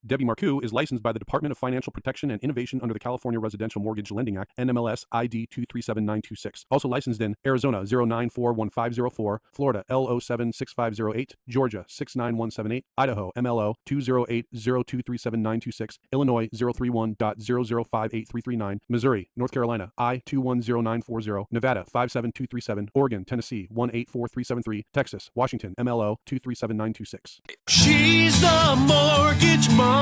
Debbie Marcoux is licensed by the Department of Financial Protection and Innovation under the California Residential Mortgage Lending Act, NMLS ID 237926. Also licensed in Arizona 0941504, Florida L076508, Georgia 69178, Idaho MLO 208023796, Illinois 031.0058339, Missouri, North Carolina I210940, Nevada 57237, Oregon, Tennessee 184373, Texas, Washington MLO 237926. She's the mortgage mom.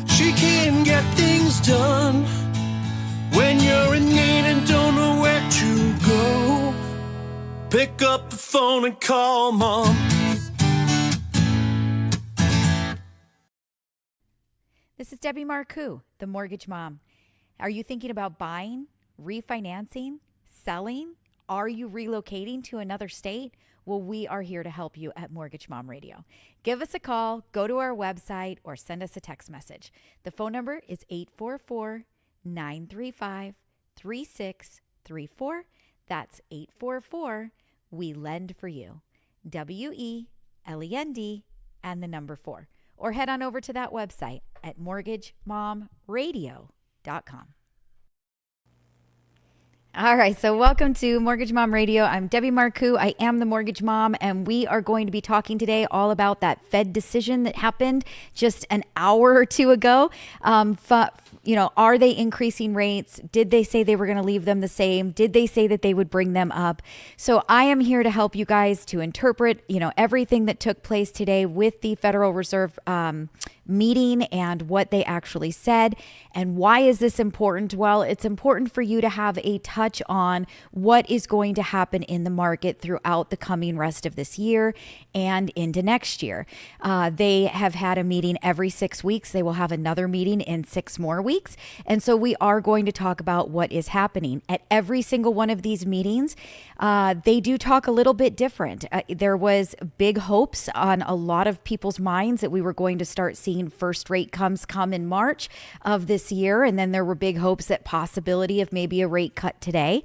She can get things done when you're in need and don't know where to go. Pick up the phone and call mom. This is Debbie Marcoux, the mortgage mom. Are you thinking about buying, refinancing, selling? Are you relocating to another state? Well, we are here to help you at Mortgage Mom Radio. Give us a call, go to our website, or send us a text message. The phone number is 844-935-3634. That's 844-WE-LEND-FOR-YOU. WELEND and the number 4. Or head on over to that website at mortgagemomradio.com. All right, so welcome to Mortgage Mom Radio. I'm Debbie Marcoux. I am the mortgage mom, and we are going to be talking today all about that Fed decision that happened just an hour or two ago. Are they increasing rates? Did they say they were going to leave them the same? Did they say that they would bring them up? So I am here to help you guys to interpret, everything that took place today with the Federal Reserve meeting and what they actually said. And why is this important? Well, it's important for you to have a touch on what is going to happen in the market throughout the coming rest of this year and into next year. They have had a meeting every 6 weeks. They will have another meeting in 6 more weeks. And so we are going to talk about what is happening. At every single one of these meetings, they do talk a little bit different. There was big hopes on a lot of people's minds that we were going to start seeing first rate come in March of this year. And then there were big hopes that possibility of maybe a rate cut today.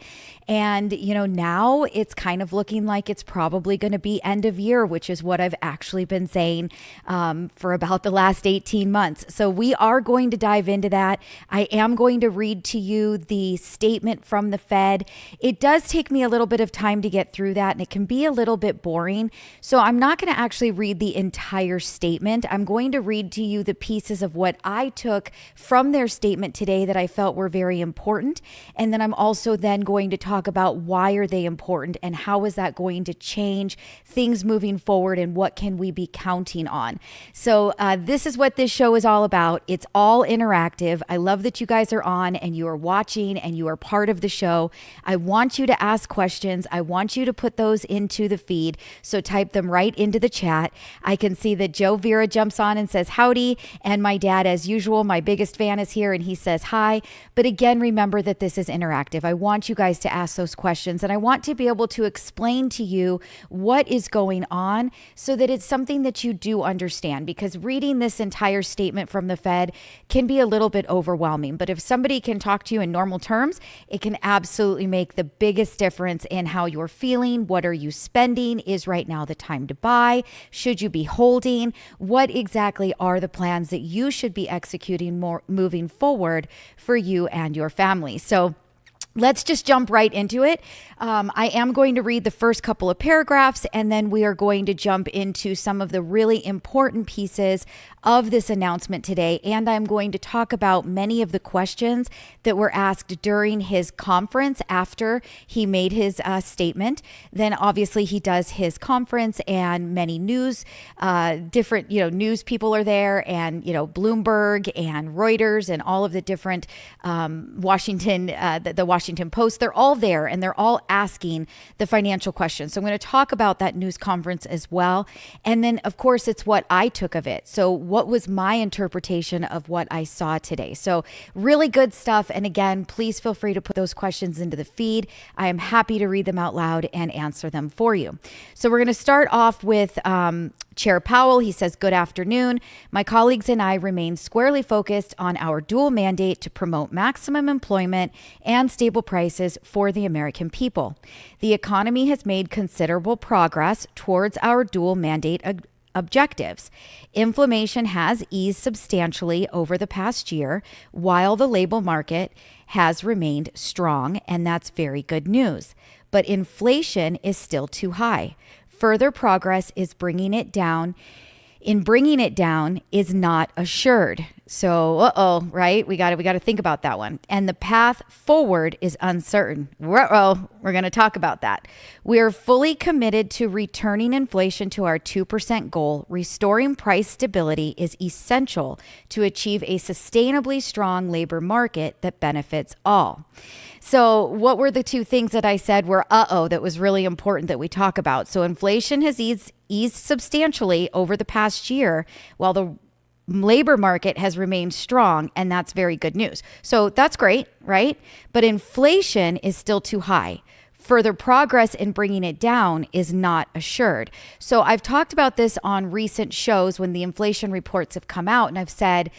And, now it's kind of looking like it's probably going to be end of year, which is what I've actually been saying for about the last 18 months. So we are going to dive into that. I am going to read to you the statement from the Fed. It does take me a little bit of time to get through that, and it can be a little bit boring. So I'm not going to actually read the entire statement. I'm going to read to you the pieces of what I took from their statement today that I felt were very important. And then I'm also then going to talk about why are they important and how is that going to change things moving forward and what can we be counting on. So this is what this show is all about. It's all interactive. I love that you guys are on and you are watching and you are part of the show. I want you to ask questions. I want you to put those into the feed. So type them right into the chat. I can see that Joe Vera jumps on and says howdy. And my dad, as usual, my biggest fan, is here and he says hi. But again, remember that this is interactive. I want you guys to ask those questions and I want to be able to explain to you what is going on so that it's something that you do understand, because reading this entire statement from the Fed can be a little bit overwhelming. But if somebody can talk to you in normal terms, it can absolutely make the biggest difference in how you're feeling. What are you spending? Is right now the time to buy? Should you be holding? What exactly are the plans that you should be executing more moving forward for you and your family? So let's just jump right into it. I am going to read the first couple of paragraphs, and then we are going to jump into some of the really important pieces of this announcement today. And I'm going to talk about many of the questions that were asked during his conference after he made his statement. Then obviously he does his conference and many news, different, news people are there, and, Bloomberg and Reuters and all of the different Washington, the Washington Post, they're all there and they're all asking the financial questions. So I'm going to talk about that news conference as well. And then of course it's what I took of it. So what was my interpretation of what I saw today? So really good stuff. And again, please feel free to put those questions into the feed. I am happy to read them out loud and answer them for you. So we're going to start off with Chair Powell. He says, "Good afternoon. My colleagues and I remain squarely focused on our dual mandate to promote maximum employment and stable prices for the American people. The economy has made considerable progress towards our dual mandate objectives. Inflation has eased substantially over the past year, while the labor market has remained strong, and that's very good news. But inflation is still too high. Further progress is bringing it down. In bringing it down is not assured. So, right? We got to think about that one. And the path forward is uncertain. We're going to talk about that. We are fully committed to returning inflation to our 2% goal. Restoring price stability is essential to achieve a sustainably strong labor market that benefits all. So what were the two things that I said were that was really important that we talk about? So inflation has eased substantially over the past year, while the labor market has remained strong, and that's very good news. So that's great, right? But inflation is still too high. Further progress in bringing it down is not assured. So I've talked about this on recent shows when the inflation reports have come out, and I've said,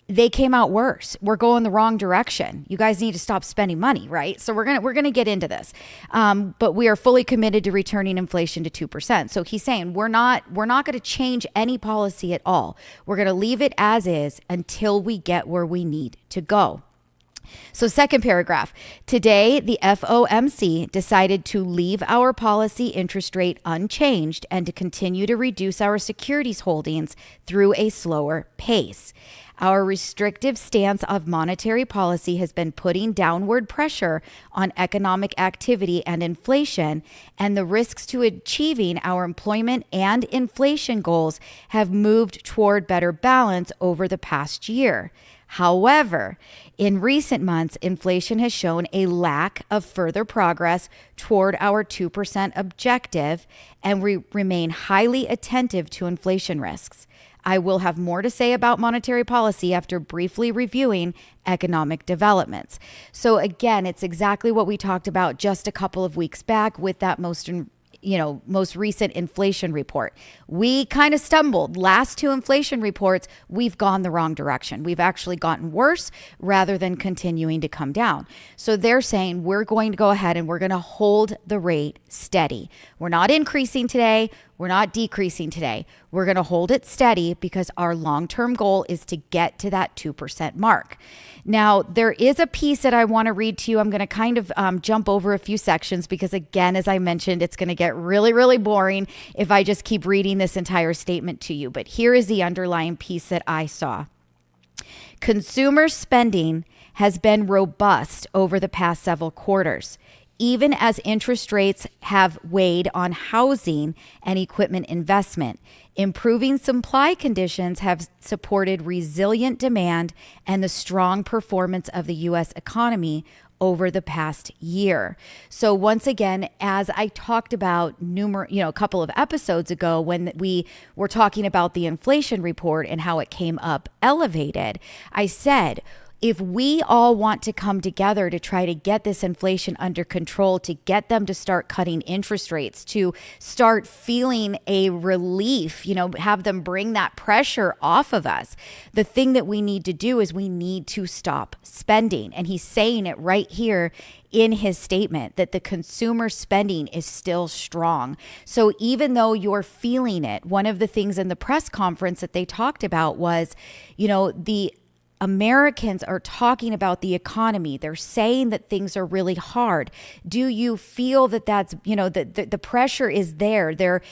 they came out worse. We're going the wrong direction. You guys need to stop spending money, right? So we're gonna get into this, but we are fully committed to returning inflation to 2%. So he's saying we're not going to change any policy at all. We're going to leave it as is until we get where we need to go. So second paragraph, today the FOMC decided to leave our policy interest rate unchanged and to continue to reduce our securities holdings through a slower pace. Our restrictive stance of monetary policy has been putting downward pressure on economic activity and inflation, and the risks to achieving our employment and inflation goals have moved toward better balance over the past year. However, in recent months, inflation has shown a lack of further progress toward our 2% objective, and we remain highly attentive to inflation risks. I will have more to say about monetary policy after briefly reviewing economic developments. So again, it's exactly what we talked about just a couple of weeks back with that most recent inflation report. We kind of stumbled. Last two inflation reports, we've gone the wrong direction. We've actually gotten worse rather than continuing to come down. So they're saying we're going to go ahead and we're going to hold the rate steady. We're not increasing today. We're not decreasing today. We're going to hold it steady because our long-term goal is to get to that 2% mark. Now, there is a piece that I want to read to you. I'm going to kind of jump over a few sections because, again, as I mentioned, it's going to get really, really boring if I just keep reading this entire statement to you. But here is the underlying piece that I saw. Consumer spending has been robust over the past several quarters, even as interest rates have weighed on housing and equipment investment. Improving supply conditions have supported resilient demand and the strong performance of the U.S. economy over the past year. So once again, as I talked about a couple of episodes ago when we were talking about the inflation report and how it came up elevated, I said, if we all want to come together to try to get this inflation under control, to get them to start cutting interest rates, to start feeling a relief, have them bring that pressure off of us, the thing that we need to do is we need to stop spending. And he's saying it right here in his statement that the consumer spending is still strong. So even though you're feeling it, one of the things in the press conference that they talked about was, the Americans are talking about the economy. They're saying that things are really hard. Do you feel that that's, the pressure is there? They're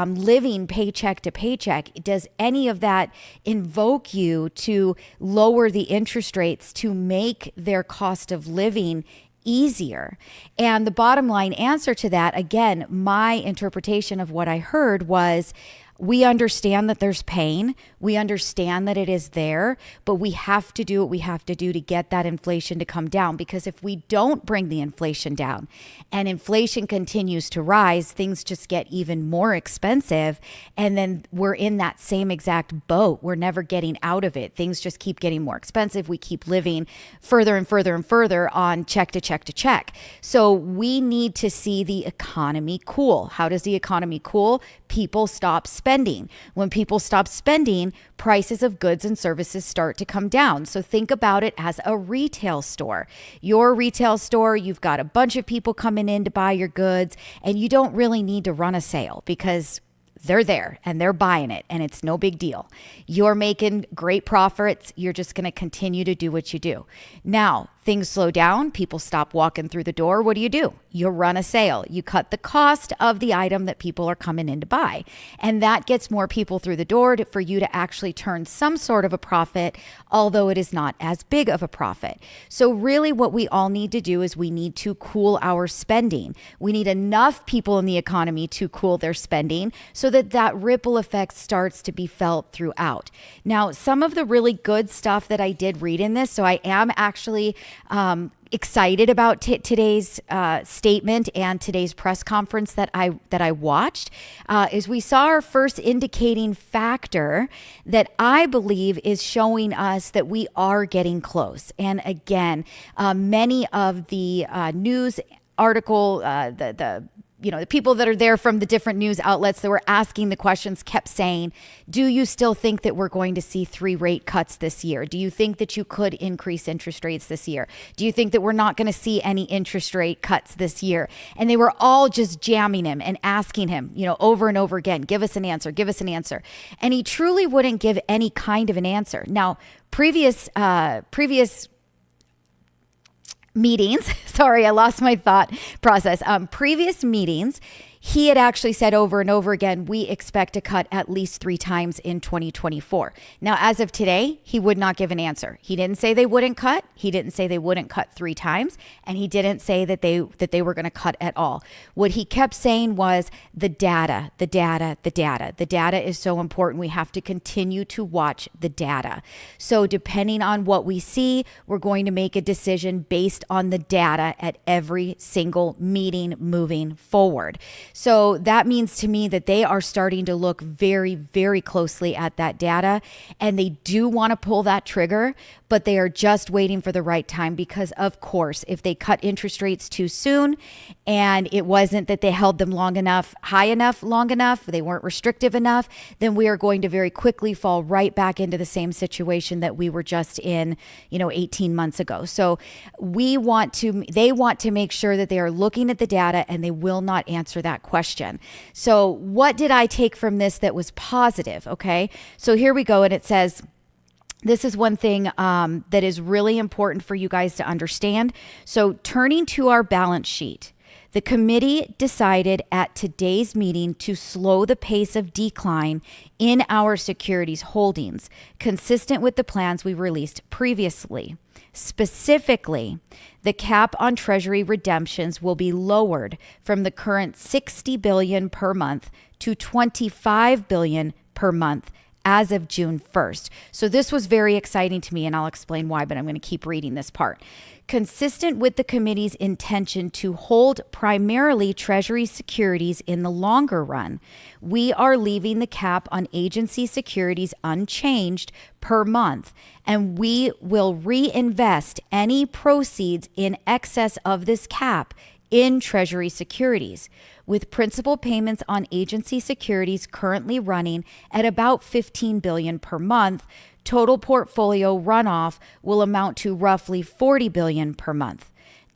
living paycheck to paycheck. Does any of that invoke you to lower the interest rates to make their cost of living easier? And the bottom line answer to that, again, my interpretation of what I heard was, we understand that there's pain. We understand that it is there, but we have to do what we have to do to get that inflation to come down. Because if we don't bring the inflation down and inflation continues to rise, things just get even more expensive. And then we're in that same exact boat. We're never getting out of it. Things just keep getting more expensive. We keep living further and further and further on check to check to check. So we need to see the economy cool. How does the economy cool? People stop spending. When people stop spending, prices of goods and services start to come down. So think about it as a retail store. Your retail store, you've got a bunch of people coming in to buy your goods, and you don't really need to run a sale because they're there and they're buying it and it's no big deal. You're making great profits. You're just going to continue to do what you do. Now, things slow down. People stop walking through the door. What do? You run a sale. You cut the cost of the item that people are coming in to buy. And that gets more people through the door for you to actually turn some sort of a profit, although it is not as big of a profit. So really what we all need to do is we need to cool our spending. We need enough people in the economy to cool their spending so that that ripple effect starts to be felt throughout. Now, some of the really good stuff that I did read in this, so I am actually excited about today's statement and today's press conference that I watched, is we saw our first indicating factor that I believe is showing us that we are getting close. And again, many of the news article, the people that are there from the different news outlets that were asking the questions kept saying, do you still think that we're going to see 3 rate cuts this year? Do you think that you could increase interest rates this year? Do you think that we're not going to see any interest rate cuts this year? And they were all just jamming him and asking him, over and over again, give us an answer, give us an answer. And he truly wouldn't give any kind of an answer. Now, previous meetings, sorry, I lost my thought process. Previous meetings, he had actually said over and over again, we expect to cut at least 3 times in 2024. Now, as of today, he would not give an answer. He didn't say they wouldn't cut. He didn't say they wouldn't cut 3 times. And he didn't say that they were going to cut at all. What he kept saying was the data. The data is so important. We have to continue to watch the data. So depending on what we see, we're going to make a decision based on the data at every single meeting moving forward. So that means to me that they are starting to look very, very closely at that data, and they do want to pull that trigger, but they are just waiting for the right time because, of course, if they cut interest rates too soon and it wasn't that they held them long enough, long enough, they weren't restrictive enough, then we are going to very quickly fall right back into the same situation that we were just in, 18 months ago. So they want to make sure that they are looking at the data and they will not answer that question. So what did I take from this that was positive? Okay, so here we go. And it says, this is one thing that is really important for you guys to understand. So turning to our balance sheet, the committee decided at today's meeting to slow the pace of decline in our securities holdings, consistent with the plans we released previously. Specifically, the cap on Treasury redemptions will be lowered from the current $60 billion per month to $25 billion per month as of June 1st. So this was very exciting to me, and I'll explain why, but I'm going to keep reading this part. Consistent with the committee's intention to hold primarily Treasury securities in the longer run, we are leaving the cap on agency securities unchanged per month, and we will reinvest any proceeds in excess of this cap in Treasury securities, with principal payments on agency securities currently running at about $15 billion per month. Total portfolio runoff will amount to roughly $40 billion per month.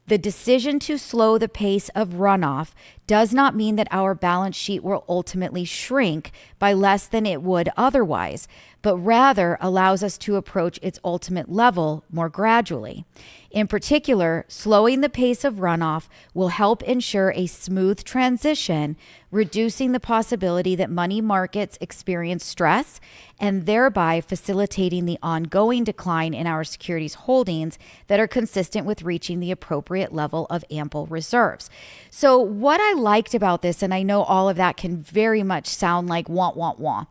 The decision to slow the pace of runoff does not mean that our balance sheet will ultimately shrink by less than it would otherwise, but rather allows us to approach its ultimate level more gradually. In particular, slowing the pace of runoff will help ensure a smooth transition, reducing the possibility that money markets experience stress and thereby facilitating the ongoing decline in our securities holdings that are consistent with reaching the appropriate level of ample reserves. So what I liked about this, and I know all of that can very much sound like wah.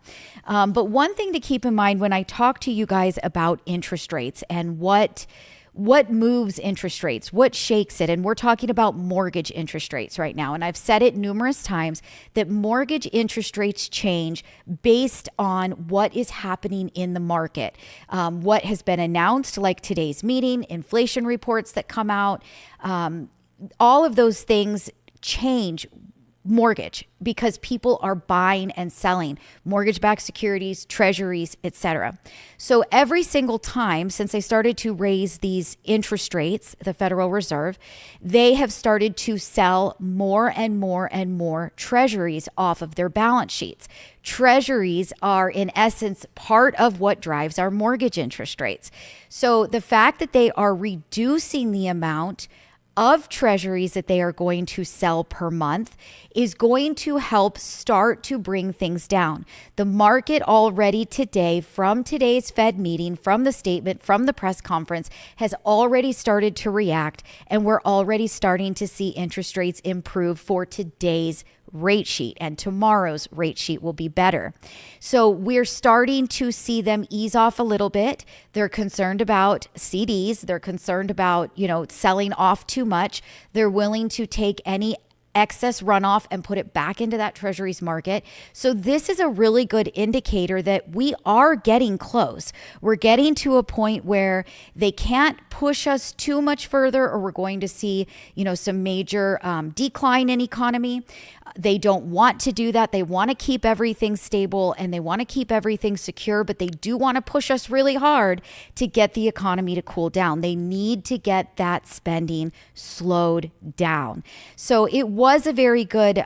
But one thing to keep in mind when I talk to you guys about interest rates and what moves interest rates, what shakes it, and we're talking about mortgage interest rates right now. And I've said it numerous times that mortgage interest rates change based on what is happening in the market, what has been announced, like today's meeting, inflation reports that come out, all of those things change mortgage because people are buying and selling mortgage-backed securities, treasuries, etc. So every single time since they started to raise these interest rates, the Federal Reserve, they have started to sell more and more and more treasuries off of their balance sheets. Treasuries are in essence part of what drives our mortgage interest rates. So the fact that they are reducing the amount of treasuries that they are going to sell per month is going to help start to bring things down. The market already today, from today's Fed meeting, from the statement, from the press conference, has already started to react, and we're already starting to see interest rates improve for today's rate sheet, and tomorrow's rate sheet will be better. So we're starting to see them ease off a little bit. They're concerned about CDs. They're concerned about, selling off too much. They're willing to take any excess runoff and put it back into that treasuries market. So this is a really good indicator that we are getting close. We're getting to a point where they can't push us too much further, or we're going to see, some major decline in economy. They don't want to do that. They want to keep everything stable and they want to keep everything secure, but they do want to push us really hard to get the economy to cool down. They need to get that spending slowed down. So it was a very good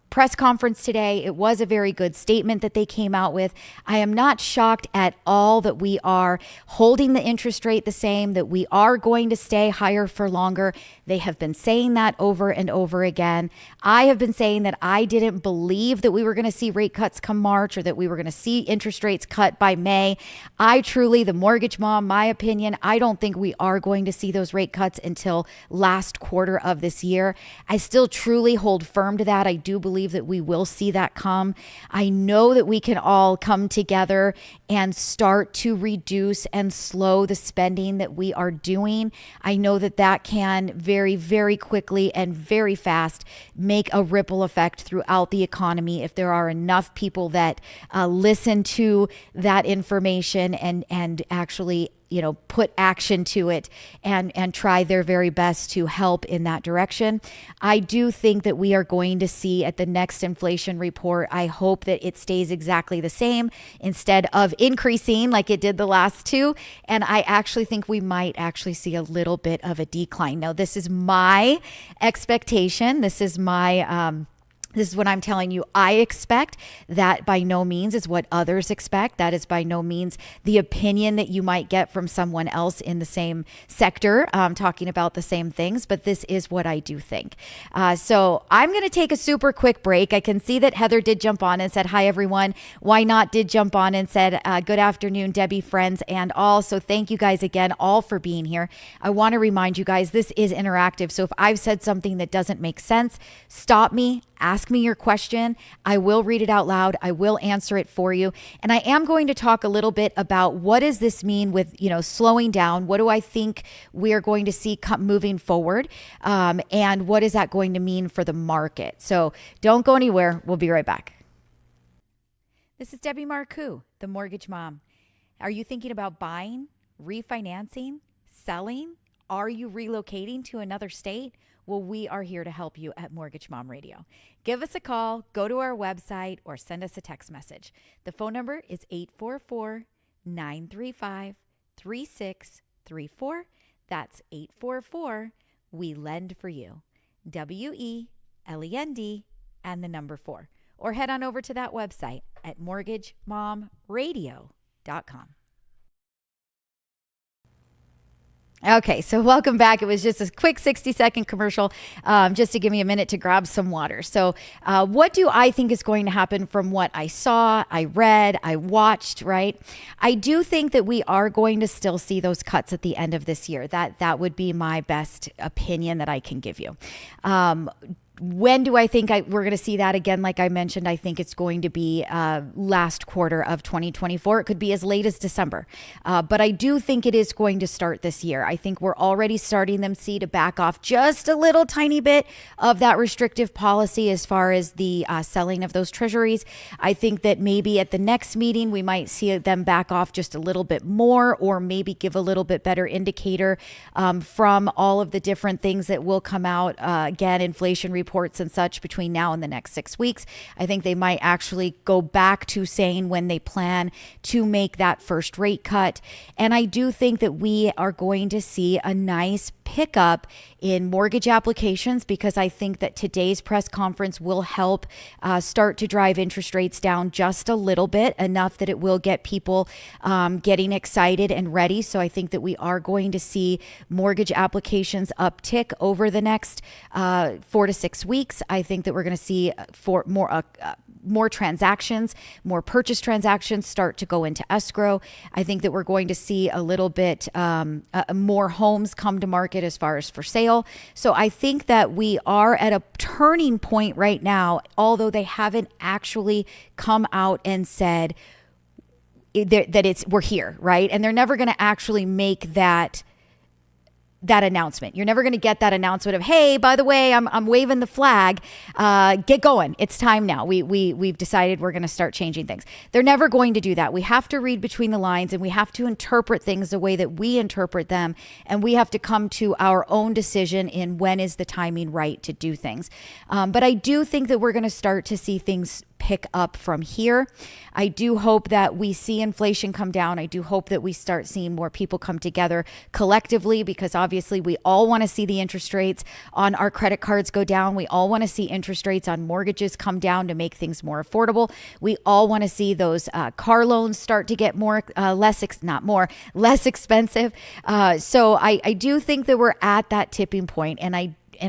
press conference today. It was a very good statement that they came out with. I am not shocked at all that we are holding the interest rate the same, that we are going to stay higher for longer. They have been saying that over and over again. I have been saying that I didn't believe that we were going to see rate cuts come March, or that we were going to see interest rates cut by May. I truly, the mortgage mom, my opinion, I don't think we are going to see those rate cuts until last quarter of this year. I still truly hold firm to that. I do believe that we will see that come. I know that we can all come together and start to reduce and slow the spending that we are doing. I know that that can very, very quickly and very fast make a ripple effect throughout the economy if there are enough people that listen to that information and actually put action to it and try their very best to help in that direction. I do think that we are going to see at the next inflation report, I hope that it stays exactly the same instead of increasing like it did the last two. And I actually think we might actually see a little bit of a decline. Now, this is my expectation. This is what I'm telling you. I expect. That by no means is what others expect. That is by no means the opinion that you might get from someone else in the same sector talking about the same things. But this is what I do think. So I'm going to take a super quick break. I can see that Heather did jump on and said, hi, everyone. Why Not did jump on and said, good afternoon, Debbie, friends, and all. So thank you guys again all for being here. I want to remind you guys, this is interactive. So if I've said something that doesn't make sense, stop me. Ask me your question. I will read it out loud. I will answer it for you. And I am going to talk a little bit about what does this mean with, slowing down? What do I think we are going to see moving forward? And what is that going to mean for the market? So don't go anywhere. We'll be right back. This is Debbie Marcoux, the mortgage mom. Are you thinking about buying, refinancing, selling? Are you relocating to another state? Well, we are here to help you at Mortgage Mom Radio. Give us a call, go to our website, or send us a text message. The phone number is 844-935-3634. That's 844 We Lend for You. WELEND and the number 4. Or head on over to that website at mortgagemomradio.com. Okay, so welcome back. It was just a quick 60-second commercial just to give me a minute to grab some water. So what do I think is going to happen from what I saw, I read, I watched, right? I do think that we are going to still see those cuts at the end of this year. That would be my best opinion that I can give you. When do I think we're going to see that again? Like I mentioned, I think it's going to be last quarter of 2024. It could be as late as December. But I do think it is going to start this year. I think we're already starting them to back off just a little tiny bit of that restrictive policy as far as the selling of those treasuries. I think that maybe at the next meeting, we might see them back off just a little bit more, or maybe give a little bit better indicator from all of the different things that will come out. Again, inflation report reports and such between now and the next 6 weeks. I think they might actually go back to saying when they plan to make that first rate cut. And I do think that we are going to see a nice pickup in mortgage applications, because I think that today's press conference will help start to drive interest rates down just a little bit, enough that it will get people getting excited and ready. So I think that we are going to see mortgage applications uptick over the next 4 to 6 weeks. I think that we're going to see more transactions, more purchase transactions start to go into escrow. I think that we're going to see a little bit more homes come to market as far as for sale. So I think that we are at a turning point right now, although they haven't actually come out and said that we're here, right? And they're never going to actually make that announcement. You're never going to get that announcement of, hey, by the way, I'm waving the flag. Get going. It's time now. We've decided we're going to start changing things. They're never going to do that. We have to read between the lines, and we have to interpret things the way that we interpret them. And we have to come to our own decision in when is the timing right to do things. But I do think that we're going to start to see things pick up from here. I do hope that we see inflation come down. I do hope that we start seeing more people come together collectively, because obviously we all want to see the interest rates on our credit cards go down. We all want to see interest rates on mortgages come down to make things more affordable. We all want to see those car loans start to get less expensive. So I do think that we're at that tipping point, and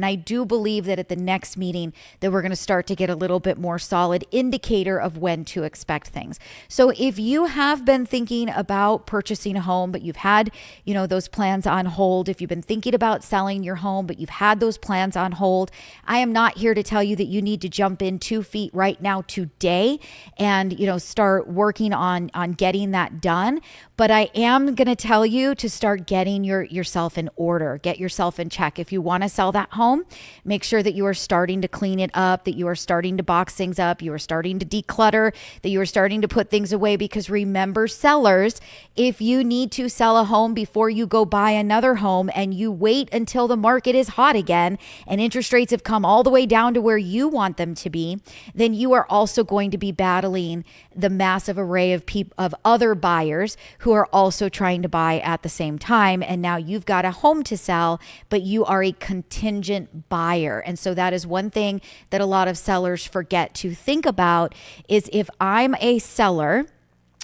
I do believe that at the next meeting that we're going to start to get a little bit more solid indicator of when to expect things. So if you have been thinking about purchasing a home, but you've had, those plans on hold, if you've been thinking about selling your home, but you've had those plans on hold, I am not here to tell you that you need to jump in 2 feet right now today and, start working on getting that done. But I am going to tell you to start getting yourself in order, get yourself in check. If you want to sell that home, make sure that you are starting to clean it up, that you are starting to box things up, you are starting to declutter, that you are starting to put things away. Because remember, sellers, if you need to sell a home before you go buy another home and you wait until the market is hot again and interest rates have come all the way down to where you want them to be, then you are also going to be battling the massive array of other buyers who are also trying to buy at the same time. And now you've got a home to sell, but you are a contingent buyer. And so that is one thing that a lot of sellers forget to think about, is if I'm a seller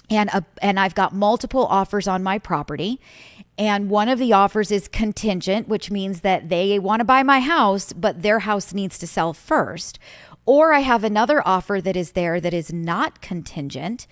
and I've got multiple offers on my property, and one of the offers is contingent, which means that they want to buy my house, but their house needs to sell first. Or I have another offer that is there that is not contingent,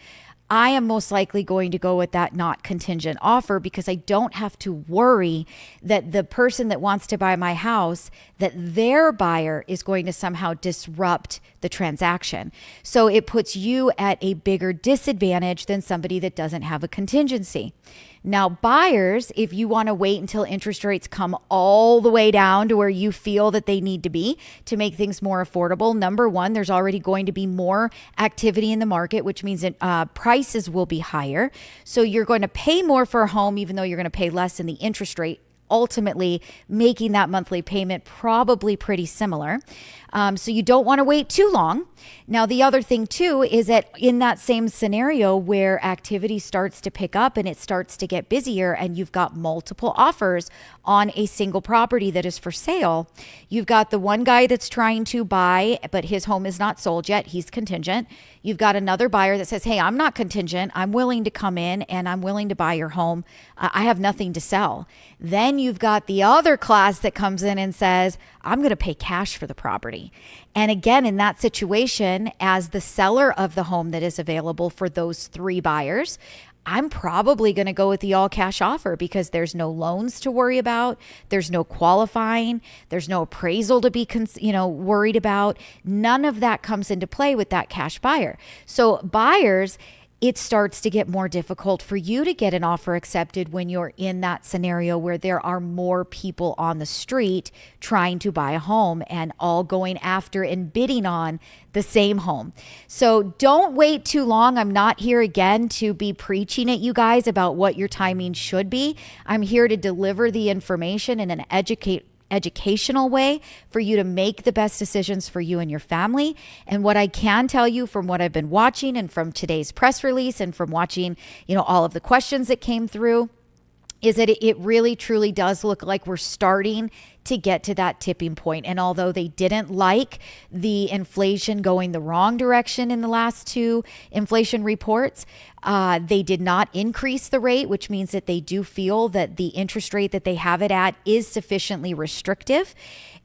I am most likely going to go with that not contingent offer, because I don't have to worry that the person that wants to buy my house, that their buyer is going to somehow disrupt the transaction. So it puts you at a bigger disadvantage than somebody that doesn't have a contingency. Now, buyers, if you want to wait until interest rates come all the way down to where you feel that they need to be to make things more affordable, number one, there's already going to be more activity in the market, which means that prices will be higher. So you're going to pay more for a home, even though you're going to pay less in the interest rate, ultimately making that monthly payment probably pretty similar. So you don't want to wait too long. Now, the other thing too is that in that same scenario where activity starts to pick up and it starts to get busier and you've got multiple offers on a single property that is for sale, you've got the one guy that's trying to buy, but his home is not sold yet. He's contingent. You've got another buyer that says, hey, I'm not contingent. I'm willing to come in and I'm willing to buy your home. I have nothing to sell. Then you've got the other class that comes in and says, I'm going to pay cash for the property. And again, in that situation, as the seller of the home that is available for those three buyers, I'm probably going to go with the all cash offer because there's no loans to worry about. There's no qualifying. There's no appraisal to be, worried about. None of that comes into play with that cash buyer. So buyers, it starts to get more difficult for you to get an offer accepted when you're in that scenario where there are more people on the street trying to buy a home and all going after and bidding on the same home. So don't wait too long. I'm not here again to be preaching at you guys about what your timing should be. I'm here to deliver the information in an educational way for you to make the best decisions for you and your family. And what I can tell you from what I've been watching and from today's press release and from watching, all of the questions that came through, is that it really truly does look like we're starting to get to that tipping point. And although they didn't like the inflation going the wrong direction in the last two inflation reports, they did not increase the rate, which means that they do feel that the interest rate that they have it at is sufficiently restrictive.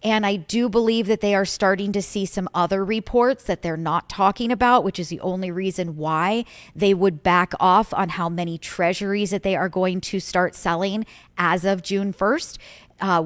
And I do believe that they are starting to see some other reports that they're not talking about, which is the only reason why they would back off on how many treasuries that they are going to start selling as of June 1st.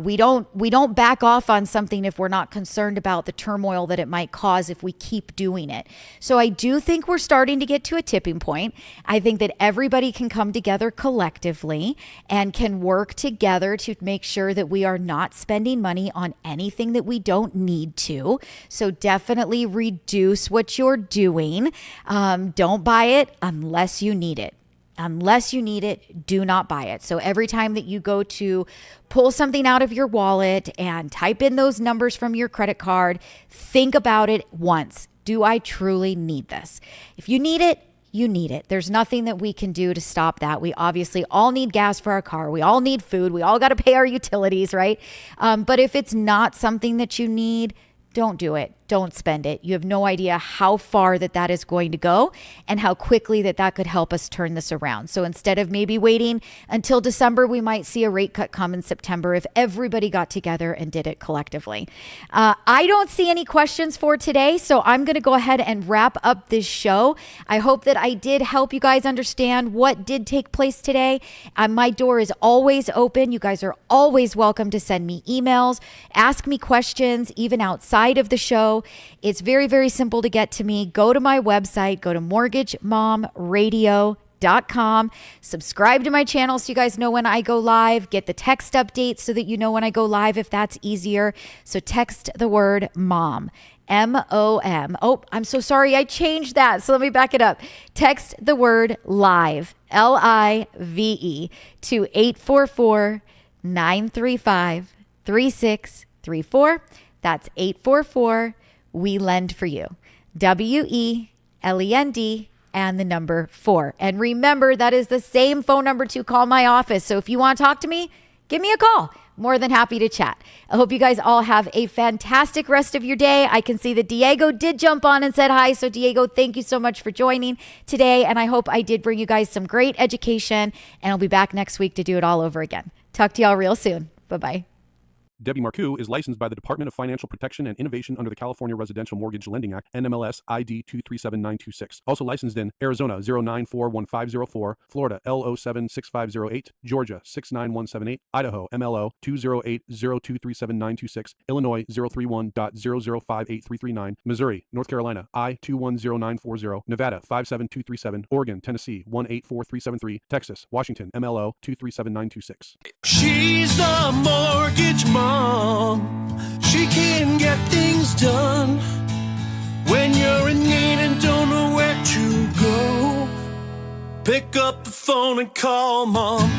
We don't back off on something if we're not concerned about the turmoil that it might cause if we keep doing it. So I do think we're starting to get to a tipping point. I think that everybody can come together collectively and can work together to make sure that we are not spending money on anything that we don't need to. So definitely reduce what you're doing. Don't buy it unless you need it. Unless you need it, do not buy it. So every time that you go to pull something out of your wallet and type in those numbers from your credit card, think about it once. Do I truly need this? If you need it, you need it. There's nothing that we can do to stop that. We obviously all need gas for our car. We all need food. We all got to pay our utilities, right? But if it's not something that you need, don't do it. Don't spend it. You have no idea how far that is going to go and how quickly that could help us turn this around. So instead of maybe waiting until December, we might see a rate cut come in September if everybody got together and did it collectively. I don't see any questions for today, so I'm going to go ahead and wrap up this show. I hope that I did help you guys understand what did take place today. My door is always open. You guys are always welcome to send me emails, ask me questions, even outside of the show. It's very, very simple to get to me. Go to my website, go to mortgagemomradio.com. Subscribe to my channel so you guys know when I go live. Get the text updates so that you know when I go live if that's easier. So text the word MOM. MOM. Oh, I'm so sorry. I changed that. So let me back it up. Text the word LIVE, LIVE, to 844-935-3634. That's 844 We Lend for You. WELEND and the number 4. And remember, that is the same phone number to call my office. So if you want to talk to me, give me a call. More than happy to chat. I hope you guys all have a fantastic rest of your day. I can see that Diego did jump on and said hi. So Diego, thank you so much for joining today. And I hope I did bring you guys some great education. And I'll be back next week to do it all over again. Talk to y'all real soon. Bye-bye. Debbie Marcoux is licensed by the Department of Financial Protection and Innovation under the California Residential Mortgage Lending Act, NMLS ID 237926. Also licensed in Arizona 0941504, Florida L076508, Georgia 69178, Idaho MLO 208023796, Illinois 031.0058339, Missouri, North Carolina I210940, Nevada 57237, Oregon, Tennessee 184373, Texas, Washington MLO 237926. She's a mortgage mom. She can get things done when you're in need and don't know where to go. Pick up the phone and call Mom.